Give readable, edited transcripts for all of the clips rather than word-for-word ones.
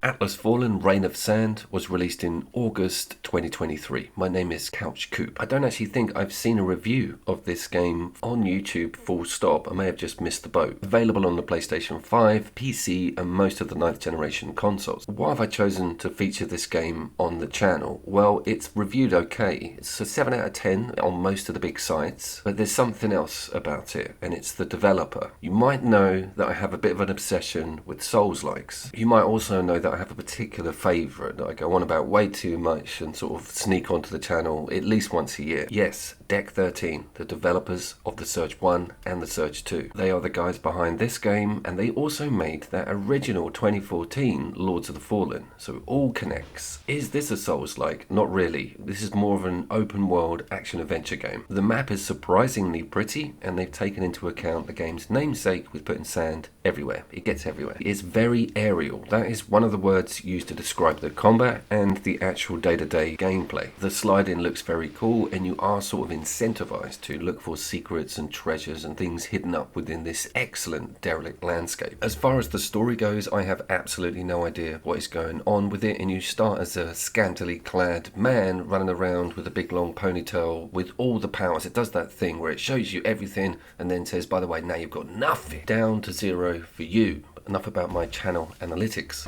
Atlas Fallen Reign of Sand was released in August 2023. My name is Couch Coop. I don't actually think I've seen a review of this game on YouTube full stop. I may have just missed the boat. Available on the PlayStation 5, PC and most of the 9th generation consoles. Why have I chosen to feature this game on the channel? Well, it's reviewed okay. It's a 7 out of 10 on most of the big sites, but there's something else about it, and it's the developer. You might know that I have a bit of an obsession with Souls-likes. You might also know that I have a particular favourite that I go on about way too much and sort of sneak onto the channel at least once a year. Yes, Deck13, the developers of the Surge 1 and the Surge 2. They are the guys behind this game, and they also made that original 2014 Lords of the Fallen, so it all connects. Is this a Souls-like? Not really. This is more of an open world action-adventure game. The map is surprisingly pretty, and they've taken into account the game's namesake with putting sand everywhere. It gets everywhere. It's very aerial. That is one of the words used to describe the combat and the actual day-to-day gameplay. The sliding looks very cool, and you are sort of incentivized to look for secrets and treasures and things hidden up within this excellent derelict landscape. As far as the story goes, I have absolutely no idea what is going on with it, and you start as a scantily clad man running around with a big long ponytail with all the powers. It does that thing where it shows you everything and then says, by the way, now you've got nothing. Down to 0 for you. Enough about my channel analytics.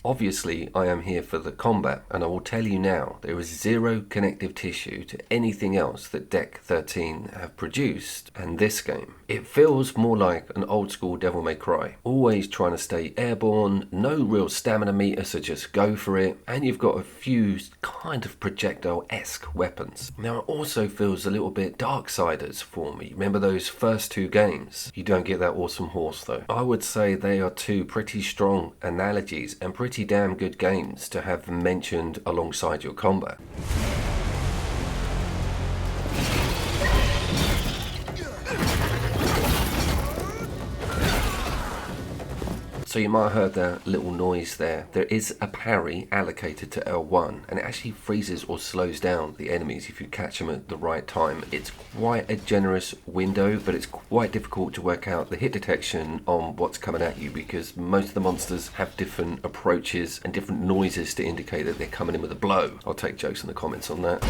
Obviously, I am here for the combat, and I will tell you now, there is zero connective tissue to anything else that Deck13 have produced and this game. It feels more like an old school Devil May Cry. Always trying to stay airborne, no real stamina meter, so just go for it, and you've got a few kind of projectile-esque weapons. Now it also feels a little bit Darksiders for me. Remember those first two games? You don't get that awesome horse though. I would say they are two pretty strong analogies and pretty damn good games to have mentioned alongside your combat. So you might have heard that little noise there. There is a parry allocated to L1, and it actually freezes or slows down the enemies if you catch them at the right time. It's quite a generous window, but it's quite difficult to work out the hit detection on what's coming at you, because most of the monsters have different approaches and different noises to indicate that they're coming in with a blow. I'll take jokes in the comments on that.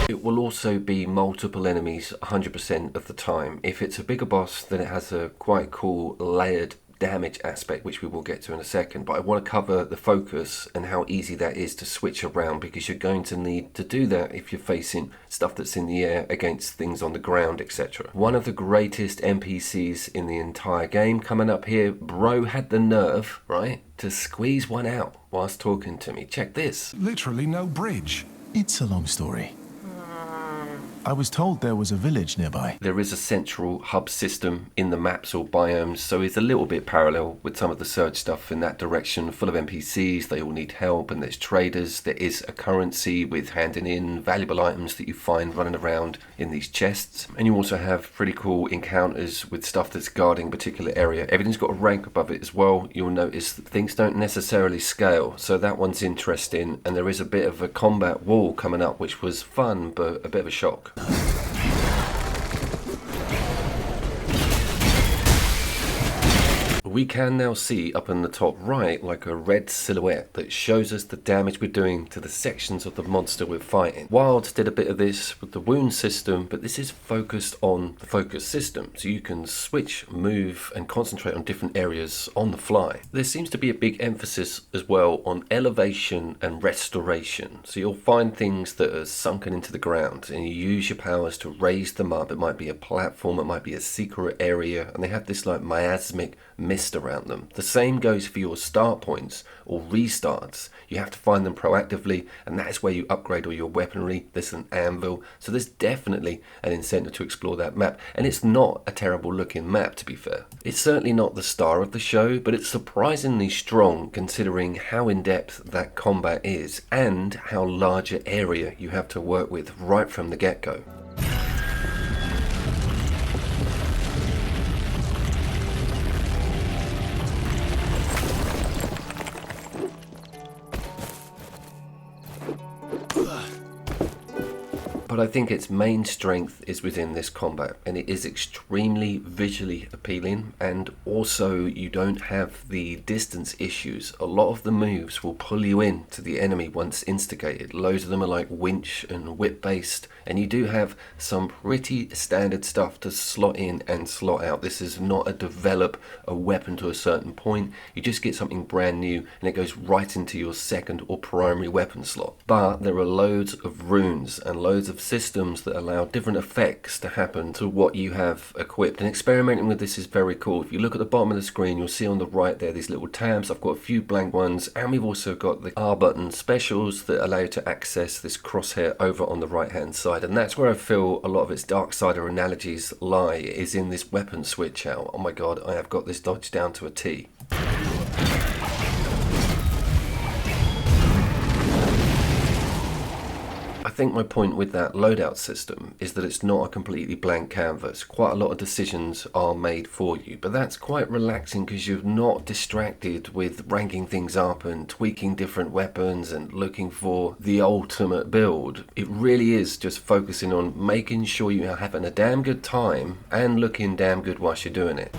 It will also be multiple enemies 100% of the time. If it's a bigger boss, then it has a quite cool layered damage aspect, which we will get to in a second, but I want to cover the focus and how easy that is to switch around, because you're going to need to do that if you're facing stuff that's in the air against things on the ground, etc. One of the greatest NPCs in the entire game coming up here. Bro had the nerve, right, to squeeze one out whilst talking to me. Check this. Literally no bridge. It's a long story. I was told there was a village nearby. There is a central hub system in the maps or biomes, so it's a little bit parallel with some of the Surge stuff in that direction, full of NPCs, they all need help, and there's traders. There is a currency with handing in valuable items that you find running around in these chests, and you also have pretty cool encounters with stuff that's guarding a particular area. Everything's got a rank above it as well. You'll notice that things don't necessarily scale, so that one's interesting, and there is a bit of a combat wall coming up, which was fun, but a bit of a shock. We can now see up in the top right like a red silhouette that shows us the damage we're doing to the sections of the monster we're fighting. Wild did a bit of this with the wound system, but this is focused on the focus system, so you can switch, move and concentrate on different areas on the fly. There seems to be a big emphasis as well on elevation and restoration, so you'll find things that are sunken into the ground and you use your powers to raise them up. It might be a platform, it might be a secret area, and they have this like miasmic mist nest around them. The same goes for your start points or restarts. You have to find them proactively, and that is where you upgrade all your weaponry. There's an anvil, so there's definitely an incentive to explore that map, and it's not a terrible looking map, to be fair. It's certainly not the star of the show, but it's surprisingly strong considering how in-depth that combat is and how large an area you have to work with right from the get-go. But I think its main strength is within this combat, and it is extremely visually appealing, and also you don't have the distance issues. A lot of the moves will pull you in to the enemy once instigated. Loads of them are like winch and whip based, and you do have some pretty standard stuff to slot in and slot out. This is not a develop a weapon to a certain point. You just get something brand new and it goes right into your second or primary weapon slot. But there are loads of runes and loads of systems that allow different effects to happen to what you have equipped, and experimenting with this is very cool. If you look at the bottom of the screen, you'll see on the right there these little tabs. I've got a few blank ones, and we've also got the R button specials that allow you to access this crosshair over on the right hand side, and that's where I feel a lot of its Darksider analogies lie, is in this weapon switch out. Oh my god, I have got this dodge down to a T. I think my point with that loadout system is that it's not a completely blank canvas. Quite a lot of decisions are made for you, but that's quite relaxing because you're not distracted with ranking things up and tweaking different weapons and looking for the ultimate build. It really is just focusing on making sure you're having a damn good time and looking damn good whilst you're doing it.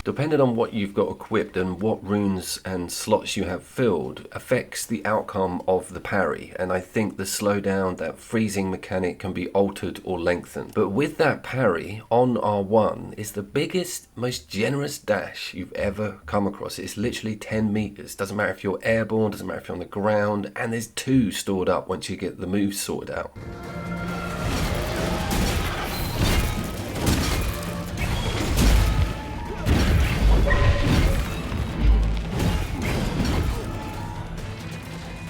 Depending on what you've got equipped and what runes and slots you have filled affects the outcome of the parry, and I think the slowdown, that freezing mechanic, can be altered or lengthened. But with that parry on R1 is the biggest, most generous dash you've ever come across. It's literally 10 meters. Doesn't matter if you're airborne, doesn't matter if you're on the ground, and there's 2 stored up once you get the moves sorted out.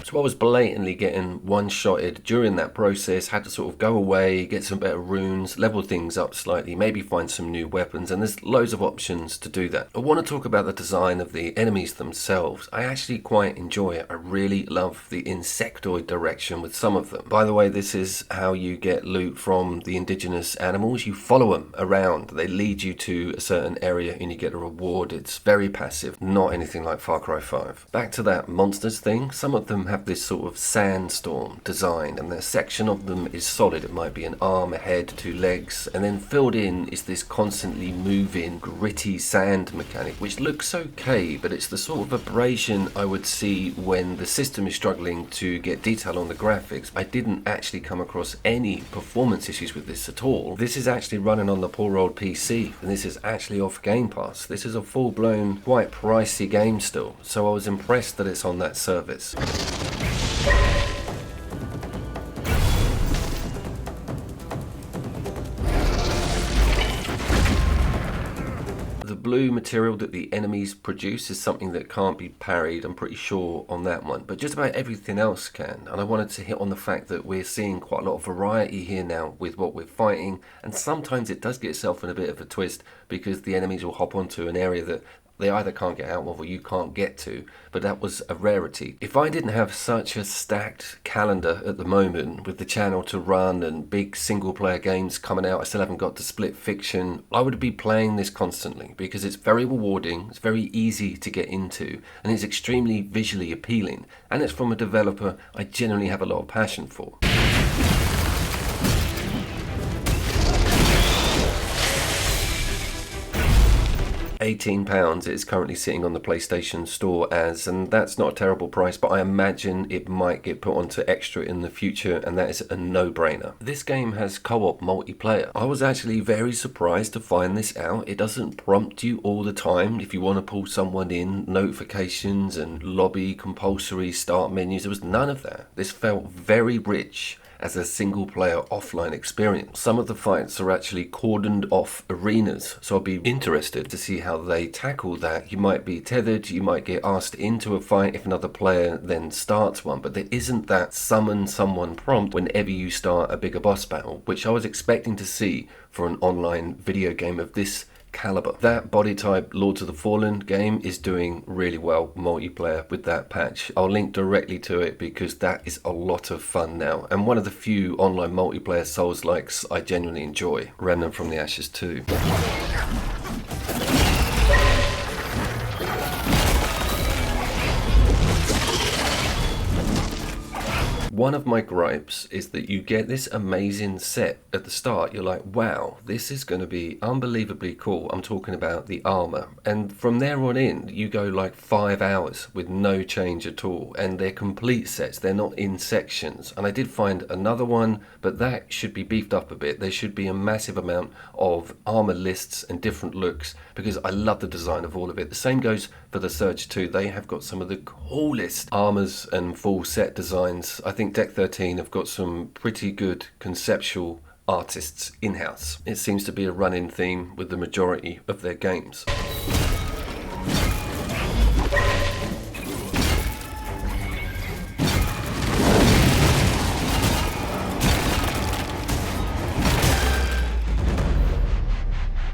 So I was blatantly getting one-shotted during that process, had to sort of go away, get some better runes, level things up slightly, maybe find some new weapons, and there's loads of options to do that. I want to talk about the design of the enemies themselves. I actually quite enjoy it. I really love the insectoid direction with some of them. By the way, this is how you get loot from the indigenous animals. You follow them around. They lead you to a certain area and you get a reward. It's very passive, not anything like Far Cry 5. Back to that monsters thing. Some of them have this sort of sandstorm design, and the section of them is solid. It might be an arm, a head, 2 legs, and then filled in is this constantly moving, gritty sand mechanic, which looks okay, but it's the sort of abrasion I would see when the system is struggling to get detail on the graphics. I didn't actually come across any performance issues with this at all. This is actually running on the poor old PC, and this is actually off Game Pass. This is a full-blown, quite pricey game still, so I was impressed that it's on that service. The blue material that the enemies produce is something that can't be parried, I'm pretty sure on that one, but just about everything else can. And I wanted to hit on the fact that we're seeing quite a lot of variety here now with what we're fighting, and sometimes it does get itself in a bit of a twist because the enemies will hop onto an area that they either can't get out of or you can't get to, but that was a rarity. If I didn't have such a stacked calendar at the moment with the channel to run and big single player games coming out, I still haven't got to Split Fiction, I would be playing this constantly because it's very rewarding, it's very easy to get into, and it's extremely visually appealing, and it's from a developer I genuinely have a lot of passion for. £18 it's currently sitting on the PlayStation Store as, and that's not a terrible price, but I imagine it might get put onto Extra in the future, and that is a no-brainer. This game has co-op multiplayer. I was actually very surprised to find this out. It doesn't prompt you all the time if you want to pull someone in, notifications and lobby compulsory start menus. There was none of that. This felt very rich as a single player offline experience. Some of the fights are actually cordoned off arenas, so I'll be interested to see how they tackle that. You might be tethered, you might get asked into a fight if another player then starts one, but there isn't that summon someone prompt whenever you start a bigger boss battle, which I was expecting to see for an online video game of this caliber. That body type Lords of the Fallen game is doing really well multiplayer with that patch. I'll link directly to it because that is a lot of fun now, and one of the few online multiplayer Souls-likes I genuinely enjoy. Remnant from the Ashes 2. One of my gripes is that you get this amazing set at the start. You're like, wow, this is going to be unbelievably cool. I'm talking about the armor. And from there on in, you go like 5 hours with no change at all. And they're complete sets. They're not in sections. And I did find another one, but that should be beefed up a bit. There should be a massive amount of armor lists and different looks because I love the design of all of it. The same goes for the Surge 2. They have got some of the coolest armors and full set designs. I think Deck13 have got some pretty good conceptual artists in-house. It seems to be a running theme with the majority of their games.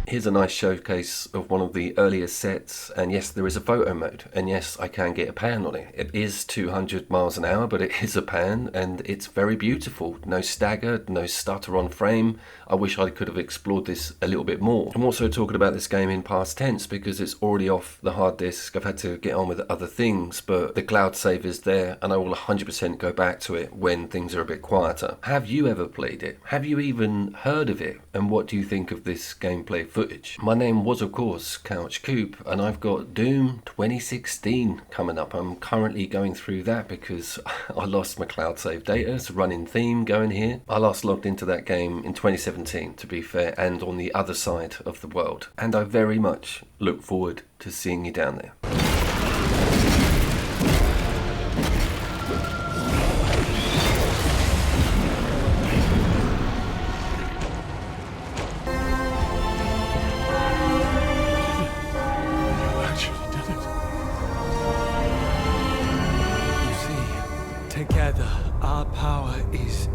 Here's a nice showcase of one of the earlier sets, and yes, there is a photo mode, and yes, I can get a pan on it. It is 200 miles an hour, but it is a pan, and it's very beautiful. No stagger, no stutter on frame. I wish I could have explored this a little bit more. I'm also talking about this game in past tense because it's already off the hard disk. I've had to get on with other things, but the cloud save is there, and I will 100% go back to it when things are a bit quieter. Have you ever played it? Have you even heard of it? And what do you think of this gameplay footage? My name was, of course, Couch Coop, and I've got Doom 2016 coming up. I'm currently going through that because I lost my cloud save data. It's a running theme going here. I last logged into that game in 2017, to be fair, and on the other side of the world. And I very much look forward to seeing you down there. Together, our power is